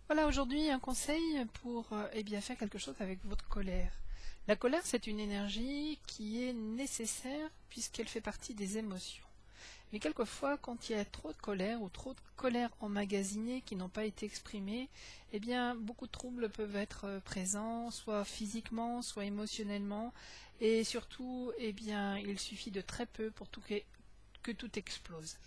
Voilà, aujourd'hui un conseil pour faire quelque chose avec votre colère. La colère, c'est une énergie qui est nécessaire puisqu'elle fait partie des émotions. Mais quelquefois, quand il y a trop de colère ou trop de colère emmagasinée qui n'ont pas été exprimées, beaucoup de troubles peuvent être présents, soit physiquement, soit émotionnellement, et surtout, il suffit de très peu pour que tout explose.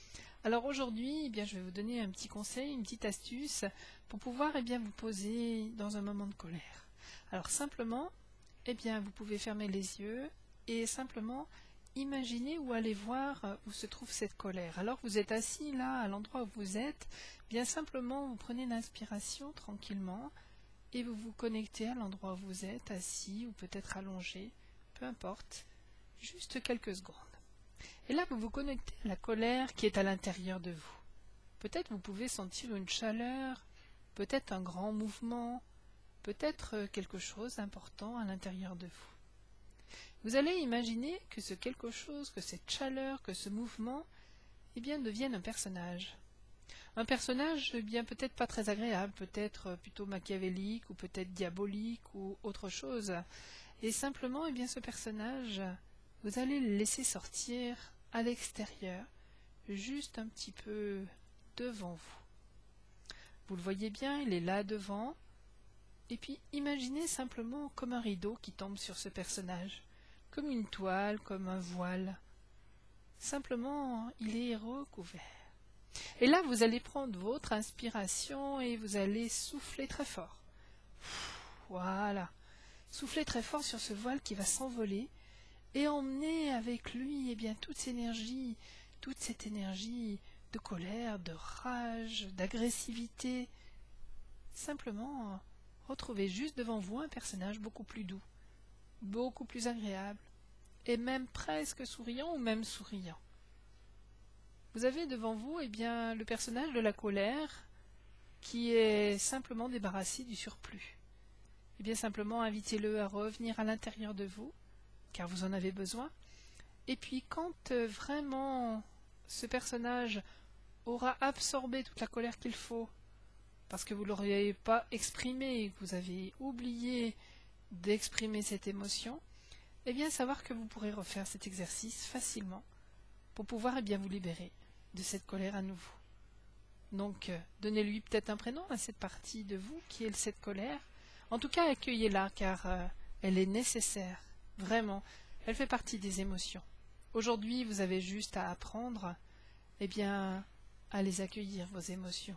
Alors aujourd'hui, je vais vous donner un petit conseil, une petite astuce pour pouvoir vous poser dans un moment de colère. Alors simplement, vous pouvez fermer les yeux et simplement imaginer ou aller voir où se trouve cette colère. Alors vous êtes assis là, à l'endroit où vous êtes, bien simplement vous prenez une inspiration tranquillement et vous vous connectez à l'endroit où vous êtes, assis ou peut-être allongé, peu importe, juste quelques secondes. Et là, vous vous connectez à la colère qui est à l'intérieur de vous. Peut-être vous pouvez sentir une chaleur, peut-être un grand mouvement, peut-être quelque chose d'important à l'intérieur de vous. Vous allez imaginer que ce quelque chose, que cette chaleur, que ce mouvement, devienne un personnage. Un personnage, peut-être pas très agréable, peut-être plutôt machiavélique ou peut-être diabolique ou autre chose. Et simplement, ce personnage, vous allez le laisser sortir à l'extérieur, juste un petit peu devant vous. Vous le voyez bien, il est là devant. Et puis imaginez simplement comme un rideau qui tombe sur ce personnage, comme une toile, comme un voile. Simplement, il est recouvert. Et là, vous allez prendre votre inspiration et vous allez souffler très fort. Voilà. Soufflez très fort sur ce voile qui va s'envoler et emmener avec lui toute cette énergie de colère, de rage, d'agressivité. Simplement, retrouvez juste devant vous un personnage beaucoup plus doux, beaucoup plus agréable, et même presque souriant ou même souriant. Vous avez devant vous le personnage de la colère qui est simplement débarrassé du surplus. Simplement invitez-le à revenir à l'intérieur de vous, car vous en avez besoin. Et puis quand vraiment ce personnage aura absorbé toute la colère qu'il faut, parce que vous ne l'auriez pas exprimé et que vous avez oublié d'exprimer cette émotion, savoir que vous pourrez refaire cet exercice facilement pour pouvoir vous libérer de cette colère à nouveau. Donc, donnez-lui peut-être un prénom à cette partie de vous qui est cette colère. En tout cas, accueillez-la car elle est nécessaire, vraiment. Elle fait partie des émotions. Aujourd'hui, vous avez juste à apprendre à les accueillir, vos émotions.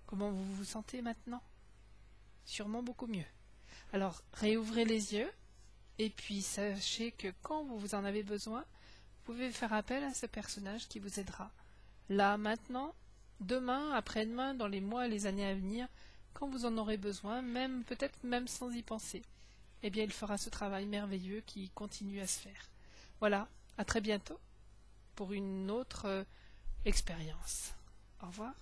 Comment vous vous sentez maintenant? Sûrement beaucoup mieux. Alors, réouvrez les yeux et puis sachez que quand vous en avez besoin, vous pouvez faire appel à ce personnage qui vous aidera. Là, maintenant, demain, après-demain, dans les mois et les années à venir, quand vous en aurez besoin, peut-être même sans y penser, il fera ce travail merveilleux qui continue à se faire. Voilà, à très bientôt pour une autre expérience. Au revoir.